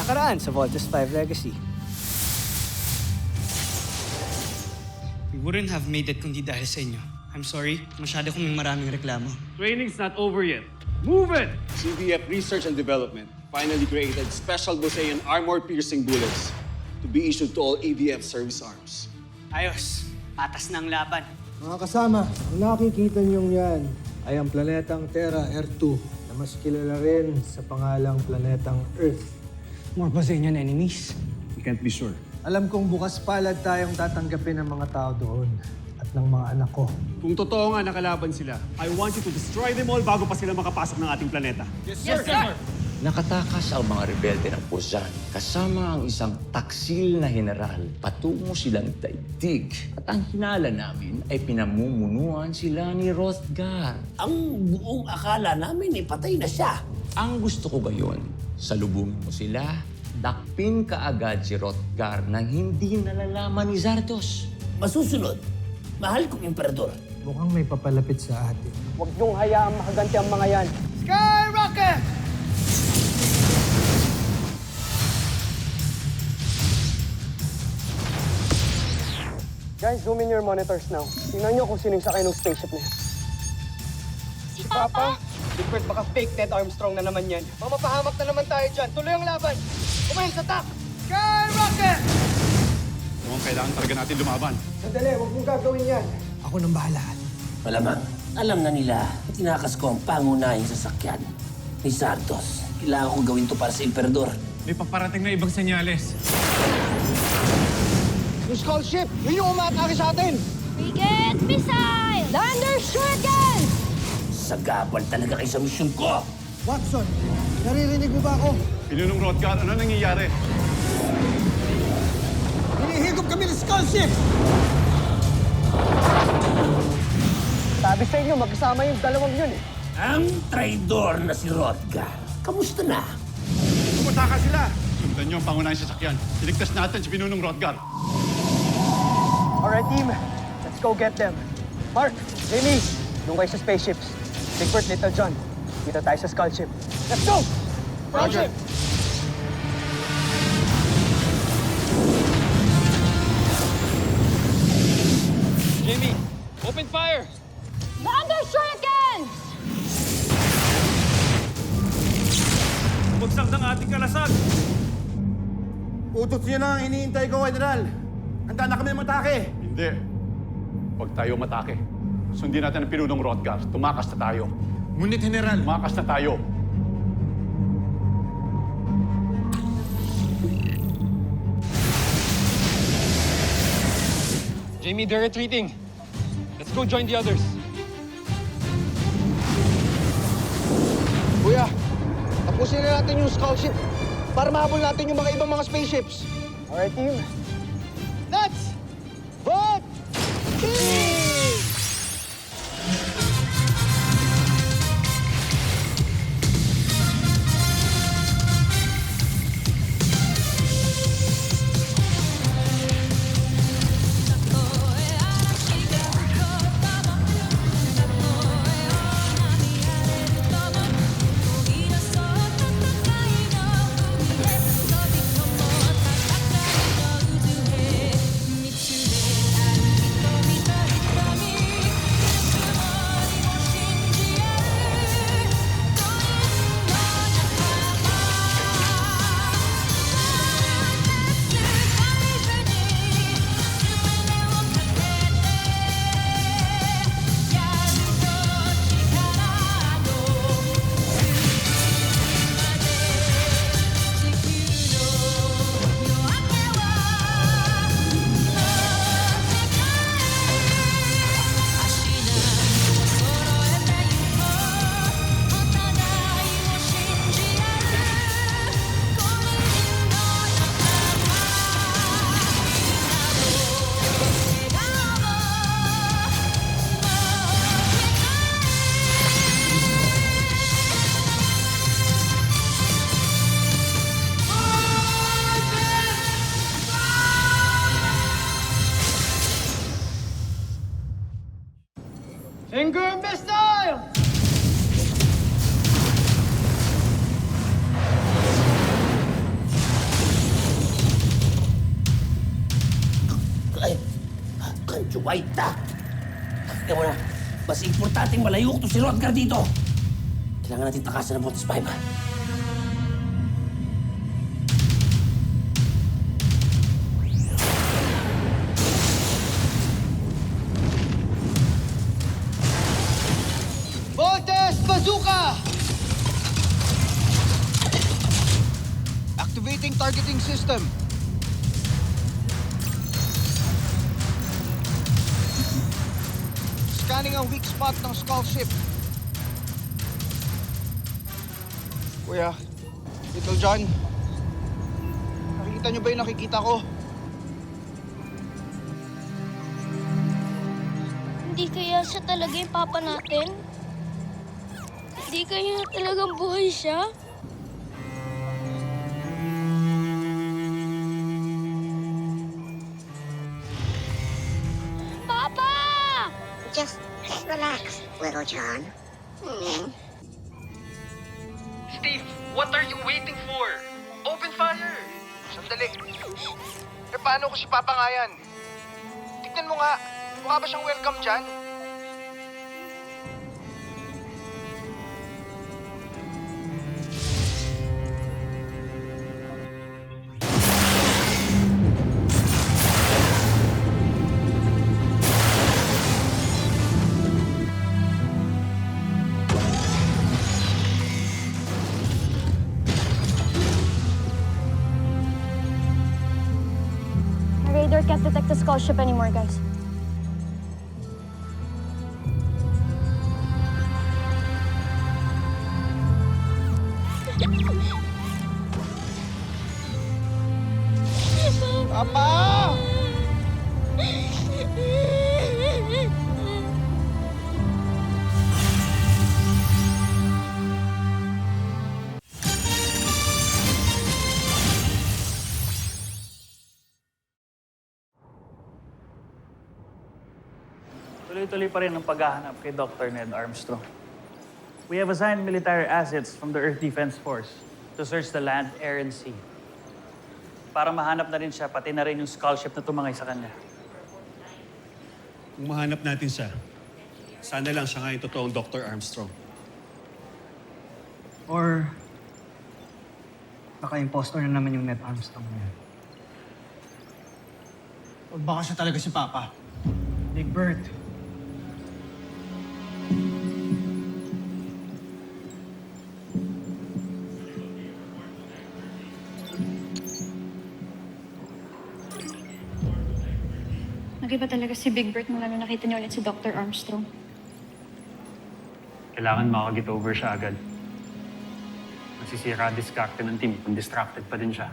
nakaraan sa Voltes 5 Legacy. We wouldn't have made it kundi dahil sa inyo. I'm sorry, masyado kong may maraming reklamo. Training's not over yet. Move it! CDF Research and Development finally created special Busean armor-piercing bullets to be issued to all ADF service arms. Ayos, patas na ang laban. Mga kasama, ang nakikita niyong yan ay ang planetang Terra R2 na mas kilala rin sa pangalang planetang Earth. More Bosenian enemies. We can't be sure. Alam kong bukas palad tayong tatanggapin ng mga tao doon at ng mga anak ko. Kung totoo nga nakalaban sila, I want you to destroy them all bago pa sila makapasok ng ating planeta. Yes, sir! Nakatakas ang mga rebelde ng Puzan kasama ang isang taksil na general. Patungo silang daigdig. At ang hinala namin ay pinamumunuan sila ni Hrothgar. Ang buong akala namin ay patay na siya. Ang gusto ko gayon, salubungin mo sila, dakpin kaagad si Hrothgar nang hindi nalalaman ni Zardos. Masusunod, mahal kong emperador. Mukhang may papalapit sa atin. Huwag niyong hayaang makaganti ang mga yan. Skyrocket! Guys, zoom in your monitors now. Tingnan niyo kung sinong sakay ng spaceship na yan. Si Papa? Bigford, baka fake Ted Armstrong na naman yan. Mamapahamak na naman tayo dyan. Tuloy ang laban. Kumain sa attack! Skyrocket! Mukhang kailangan talaga natin lumaban. Sandali, huwag mong gagawin yan. Ako nang bahala. Malamang, alam na nila na tinakas ko ang pangunahing sasakyan ni Zardos. Kailangan ko gawin to para sa emperador. May paparating na ibang senyales. Yung skull ship! Yun yung umaatake sa atin! Frigate Missile! Lander Shuriken! Sagabal talaga kayo sa misyon ko! Watson, naririnig mo ba ako? Pinunong Hrothgar, ano nangyayari? Hinihigop kami ng skull ship! Sabi sa inyo, magkasama yung dalawang yun eh. Ang traidor na si Hrothgar. Kamusta na? Pumataka sila! Sundan niyo ang pangunahing sasakyan. Iligtas natin si Pinunong Hrothgar. Alright, team. Let's go get them. Mark, Jamie, doon kayo sa spaceships. Bigford, Little John, dito tayo sa skull ship. Let's go! Roger. Jamie, open fire! Lander Shuriken! Bugsak ng ating kalasag! Utos niyo na ang iniintay ko, General. Handa na kami matake. Hindi. Huwag tayo matake. Sundin natin ang Pinunong Hrothgar. Tumakas na tayo. Ngunit, General, Tumakas na tayo. Jamie, they're retreating. Let's go join the others. Kuya, tapusin na natin yung skull ship para mahabol natin yung mga ibang mga spaceships. Alright, team. Let's vote! Finger missile! Juwaita! Teka mo na, mas importanteng malayo ko to si Rodgar dito. Kailangan natin takasan ng Voltes 5, ha? Voltes Bazooka! Activating targeting system. Scanning ang weak spot ng Skull Ship. Kuya, Little John, nakikita niyo ba yung nakikita ko? Hindi kaya siya talaga yung papa natin? Hindi kaya talagang buhay siya? Papa! Just relax, little John. Steve, what are you waiting for? Open fire! Sandali. Eh, paano ko si Papa nga yan? Tignan mo nga, mukha ba siyang welcome dyan? The radar can't detect the Skull Ship anymore, guys. Papa! Tuloy-tuloy pa rin ang paghahanap kay Dr. Ned Armstrong. We have assigned military assets from the Earth Defense Force to search the land, air, and sea. Para mahanap na rin siya, pati na rin yung skull ship na tumangay sa kanya. Kung mahanap natin siya, sana lang siya nga yung totoong Dr. Armstrong. Or baka impostor na naman yung Ned Armstrong na yan. O baka siya talaga si Papa. Big Bird. Nag-iba talaga si Big Bird mula nung nakita niyo ulit si Dr. Armstrong. Kailangan makag-get over siya agad. Nasisira ang diskarte ng team kung distracted pa din siya.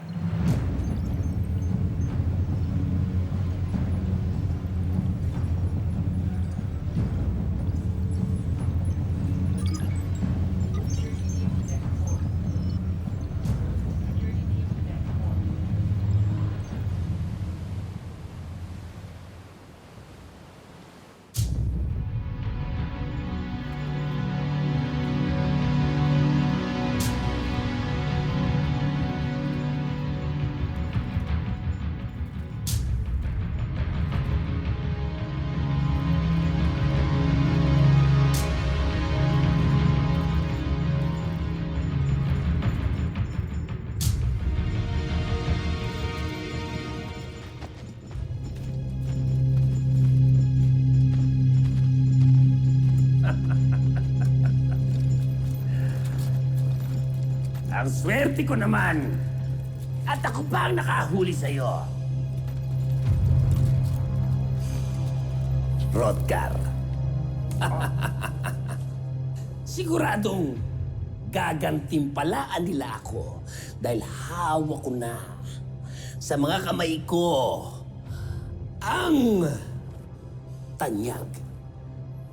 Ang swerte ko naman. At ako pa ang nakahuli sa'yo. Rodgar. Siguradong gagantimpalaan nila ako dahil hawak ko na sa mga kamay ko ang tanyag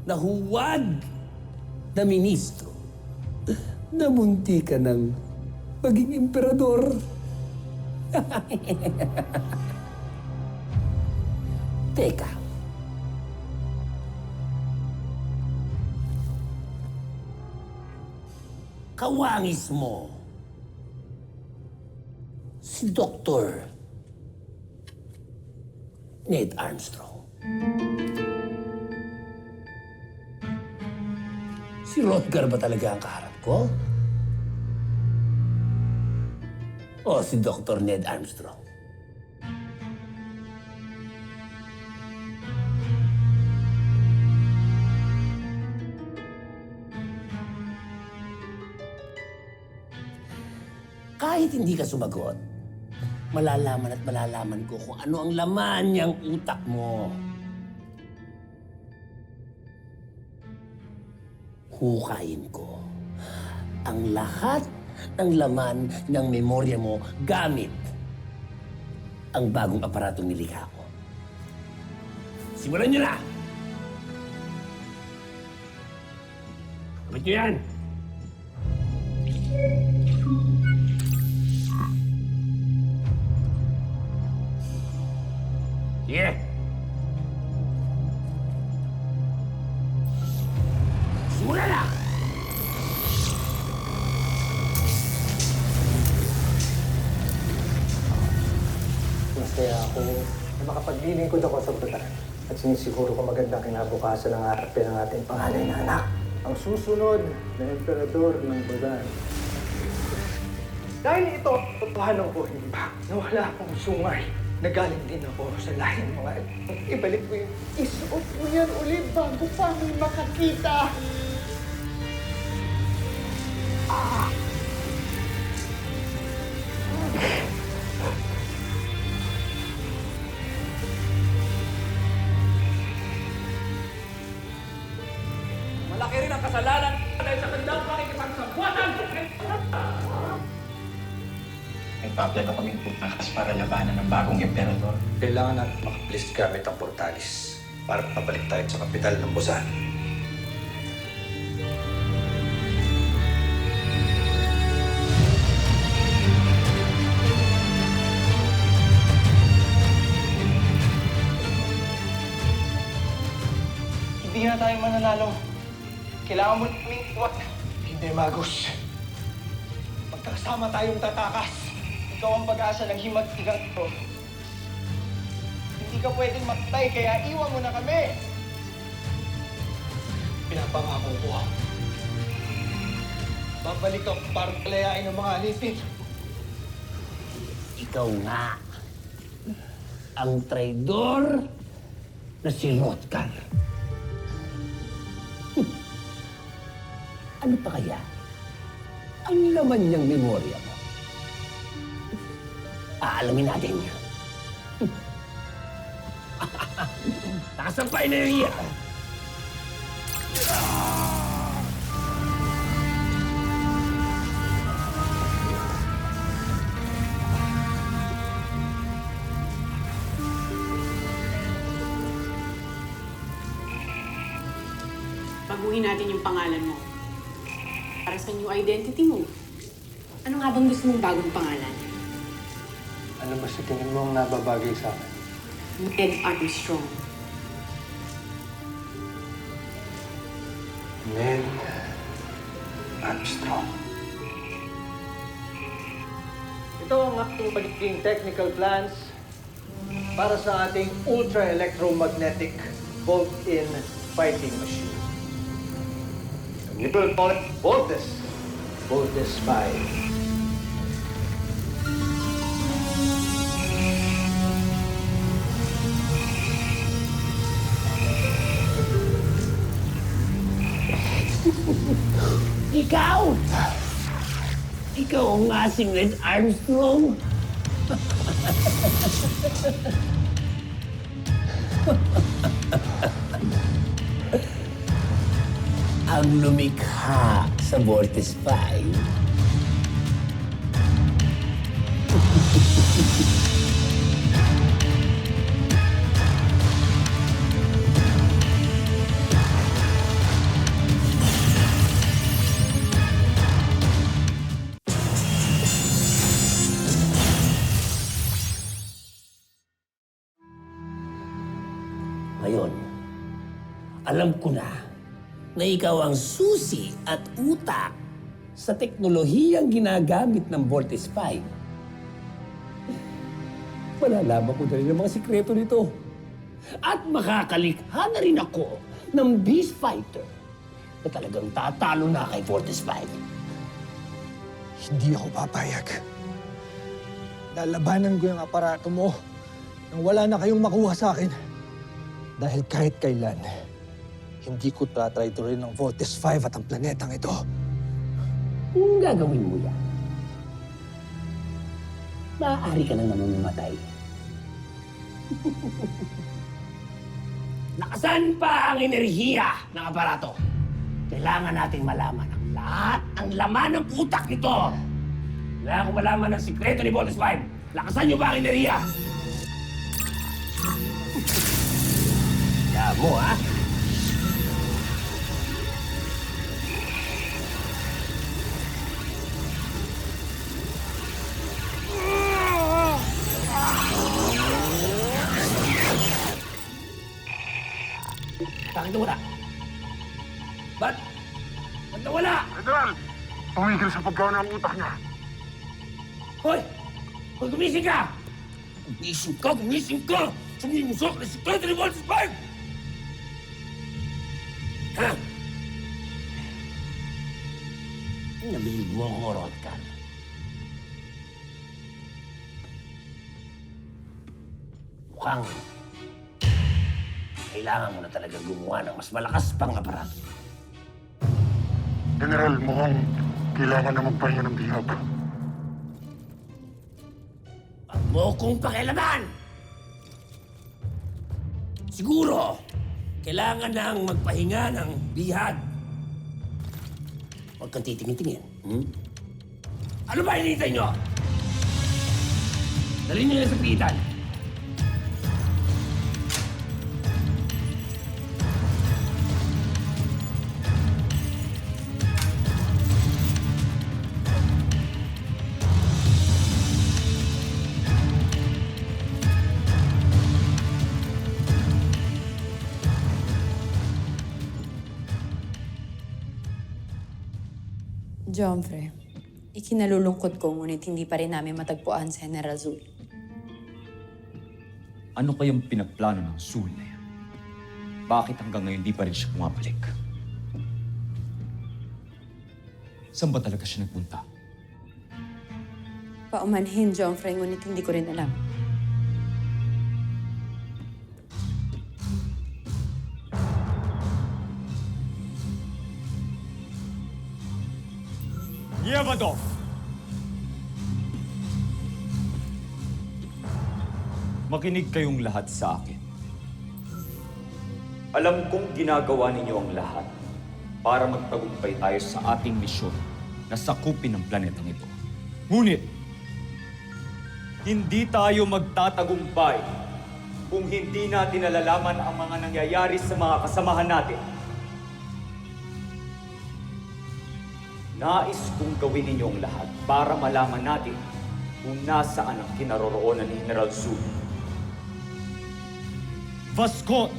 na huwag na ministro na munti ka ng maging emperador. Teka. Kawangis mo si Dr. Ned Armstrong. Si Rodgar ba talaga ang kaharap ko? O si Dr. Ned Armstrong? Kahit hindi ka sumagot, malalaman at malalaman ko kung ano ang laman niyang utak mo. Hukayin ko ang lahat ng laman ng memorya mo gamit ang bagong aparatong nilikha ko. Simulan niyo na! Kapit niyo yan! Sige! Simulan na! Masaya ako na makapaglilingkod ako sa batas at sinisiguro ko magandang kinabukasan ng harapin ng ating panganay na anak. Ang susunod na emperador ng Bagan. Dahil ito, totohanan ko hindi ba na wala akong sungay. Nagaling din ako sa lahing mga ibalik mo yung isuot mo yan ulit bago pa may makakita. Malaki rin ang kasalanan dahil sa kanilang pakikipagsabuatan. Nagpa-apply ka kaming putakas para labanan ng bagong emperador. Kailangan natin makaplist gamit ang portalis para pabalik tayo sa kapital ng Busan. Hindi na tayo mananalo. Kailangan mo naming iwat. Hindi, Magus. Magkasama tayong tatakas. Ikaw ang pag-asa ng himag-tigang ito. Hindi ka pwedeng matay, kaya iwan mo na kami. Pinapangako ko. Babalik ako para palayain ang mga alipin. Ikaw nga ang traidor na si Rodgar. Ano pa kaya ang laman niyang memorya mo? Aalamin natin. Nakasampay na yung iya. Baguhin natin yung pangalan mo. Para sa new identity mo. Ano nga bang gusto mong bagong pangalan? Ano ba sa tingin mo ang nababagay sa akin? Ned Armstrong. Ned Armstrong. Ito ang aking magiging technical plans para sa ating ultra-electromagnetic bolt-in fighting machine. We will call it Voltes. Voltes 5. Ikaw! Ikaw ang asing Ned Armstrong. Ang lumikha sa Vortex 5. Ngayon, alam ko na ikaw ang susi at utak sa teknolohiyang ginagamit ng Vortex 5. Malalaman ko na rin ang mga sikreto nito. At makakalikha na rin ako ng Beast Fighter na talagang tatalo na kay Fortis 5. Hindi ako papayag. Lalabanan ko yung aparato mo nang wala na kayong makuha sa akin. Dahil kahit kailan, hindi ko tatrayturin ng Voltes 5 at ang planetang ito. Kung gagawin mo yan, maaari ka na naman mamatay. Nakasan pa ang enerhiya ng aparato? Kailangan nating malaman ang lahat ng laman ng utak nito. Kailangan ko malaman ang sikreto ni Voltes 5. Lakasan niyo ba ang enerhiya? Kaya mo, ha? Bakit nawala? Ba't nawala? General, tumigil sa paggawa ng utak niya. Hoy! Hoy, gumising ka! Gumising ka! Gumising ka! Sumimusok na sikreto ni Voltes 5! Ha? Nabilig mo ako, Rodkan. Mukhang kailangan mo na talaga gumawa ng mas malakas pang aparato. General, mukhang kailangan na magpahinga ng bihag. Huwag mo kong pakialaman! Siguro, kailangan nang magpahinga ng bihag. Huwag kang titingin-tingin. Ano ba hinihintay nyo? Dalhin nyo yan sa pitan. Jomfre, ikinalulungkot ko ngunit hindi pa rin namin matagpuan si General Zul. Ano kayang pinagplano ng Zul na yan? Bakit hanggang ngayon di pa rin siya pumabalik? Saan ba talaga siya nagpunta? Paumanhin, Jomfre, ngunit hindi ko rin alam. Yevadov! Makinig kayong lahat sa akin. Alam kong ginagawa ninyo ang lahat para magtagumpay tayo sa ating misyon na sakupin ang planetang ito. Ngunit, hindi tayo magtatagumpay kung hindi natin nalalaman ang mga nangyayari sa mga kasamahan natin. Nais kong gawin ninyo ang lahat para malaman natin kung nasaan ang kinaroroonan ni General Zul. Vascot!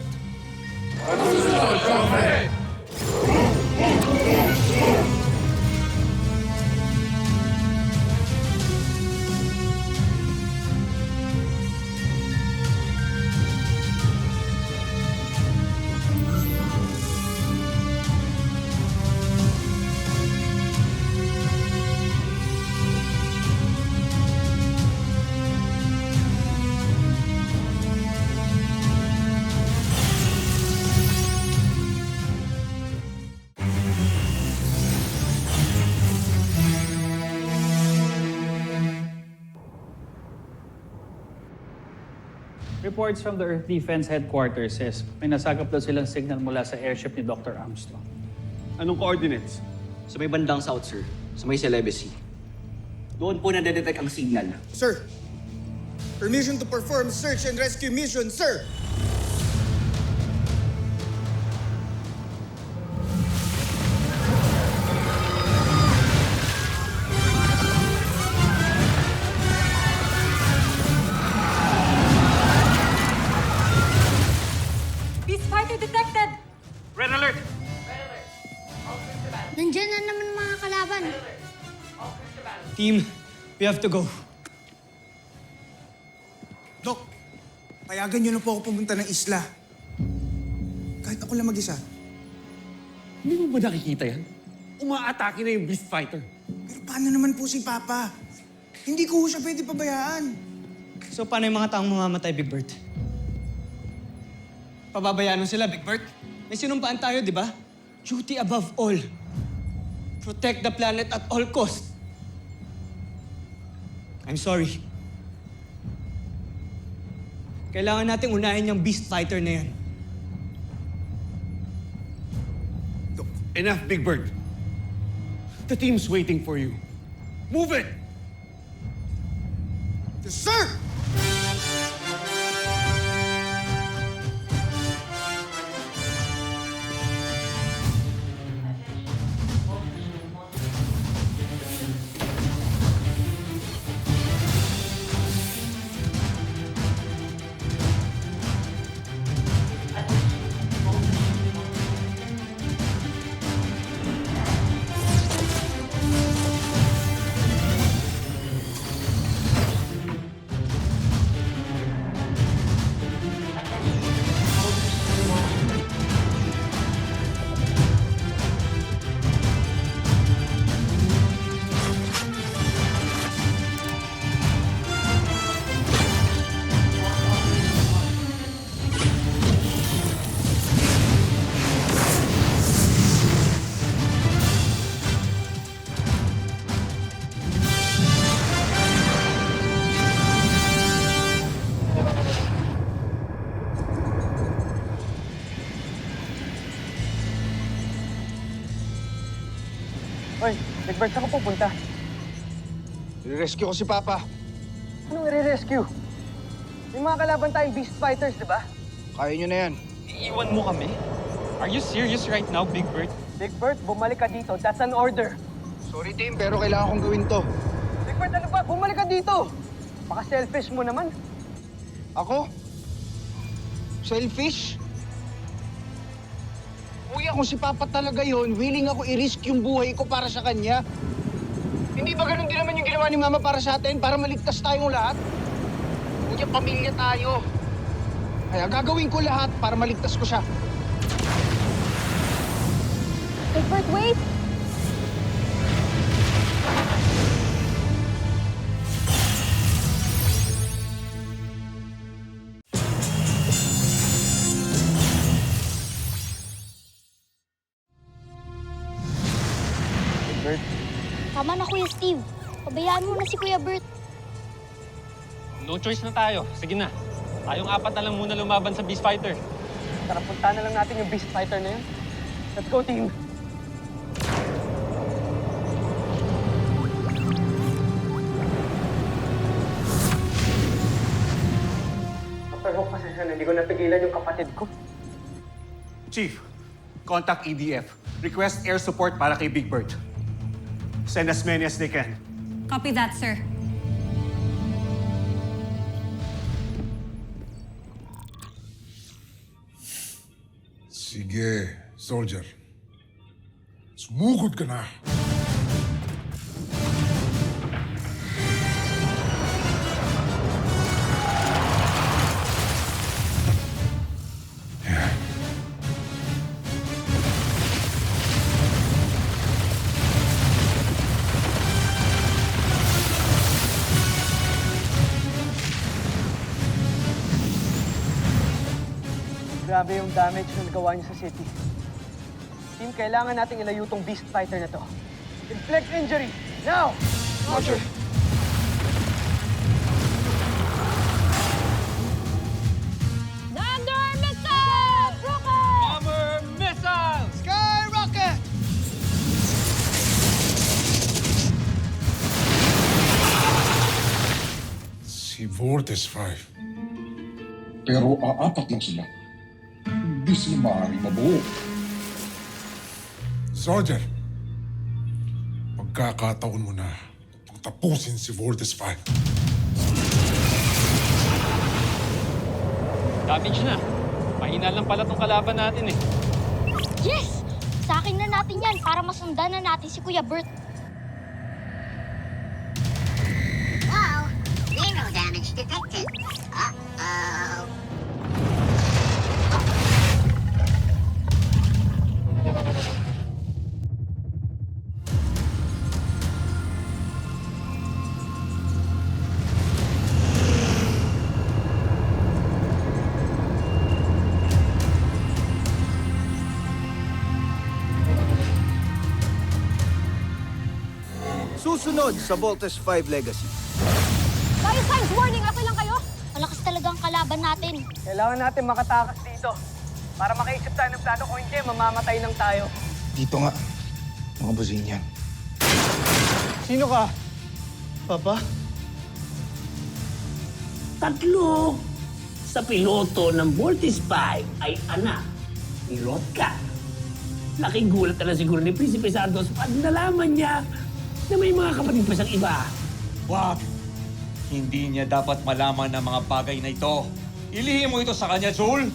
Reports from the Earth Defense Headquarters says may nasagap daw silang signal mula sa airship ni Dr. Armstrong. Anong coordinates? Sa may bandang south, sir. Sa may Celebes Sea. Doon po nadedetect ang signal. Sir, permission to perform search and rescue mission, sir! Beast Fighter detected! Red alert! Nandiyan na naman mga kalaban. Team, we have to go. Doc, Payagan niyo na po ako pumunta ng isla. Kahit ako lang mag-isa. Hindi mo ba nakikita yan? Umaatake na yung Beast Fighter. Pero paano naman po si Papa? Hindi ko siya pwede pabayaan. So paano yung mga taong mamamatay, Big Bert? Pababayaan mo sila, Big Bert? May sinumpaan tayo, di ba? Duty above all. Protect the planet at all costs. I'm sorry. Kailangan nating unahin yung Beast Fighter na yan. Enough, Big Bird. The team's waiting for you. Move it! Yes, sir! Hoy, Big Bird, saan ka pupunta? I-rescue ko si Papa. Anong i-rescue? May mga kalaban tayong Beast Fighters, di ba? Kaya nyo na yan. Iiwan mo kami? Are you serious right now, Big Bird? Big Bird, bumalik ka dito. That's an order. Sorry, team, pero kailangan kong gawin to. Big Bird, ano ba? Bumalik ka dito! Baka selfish mo naman. Ako? Selfish? Kuya, kung si Papa talaga yon, willing ako i-risk yung buhay ko para sa kanya. Hindi ba ganun din naman yung ginawa ni Mama para sa atin, para maligtas tayong lahat? Kuya, pamilya tayo. Kaya gagawin ko lahat para maligtas ko siya. Big Bird, wait! Bert, Tama na, Kuya Steve. Pabayaan mo na si Kuya Bert. No choice na tayo. Sige na. Tayong apat na lang muna lumaban sa Beast Fighter. tara punta na lang natin yung Beast Fighter na yun. Let's go, team! Pero pasensya na, hindi ko napigilan yung kapatid ko. Chief, contact EDF. Request air support para kay Big Bird. Send as many as they can. Copy that, sir. Sige, soldier. Sumugod ka na. Grabe yung damage na nagawa niyo sa city. Team, kailangan nating ilayo tong Beast Fighter na to. Inflict injury! Now! Roger. Thunder Missile! Rocket! Bomber Missile! Sky Rocket! Si Vortex 5. Pero aapat lang sila. Hindi sila maaaring mabuo. Soldier, pagkakataon mo na upang tapusin si Vortex 5. Damage na. Mahina lang pala tong kalaban natin eh. Yes! Sa akin na natin yan para masundan na natin si Kuya Bert. Wow, zero damage detected. Uh-oh. Susunod sa Voltes 5 Legacy. Tayo, Signs! Warning! Okay lang kayo? Malakas talaga ang kalaban natin. Kailangan natin makatakas dito. Para makaisip tayo ng plano, kung hindi, mamamatay lang tayo. Dito nga, mga busin yan. Sino ka? Papa? Tatlo sa piloto ng Voltes 5 ay anak ni Rotka. Laking gulat na siguro ni Prinsipe Santos pag nalaman niya na may mga kapatid pa siyang iba. Wag! Hindi niya dapat malaman ng mga bagay na ito. Ilihim mo ito sa kanya, Joel!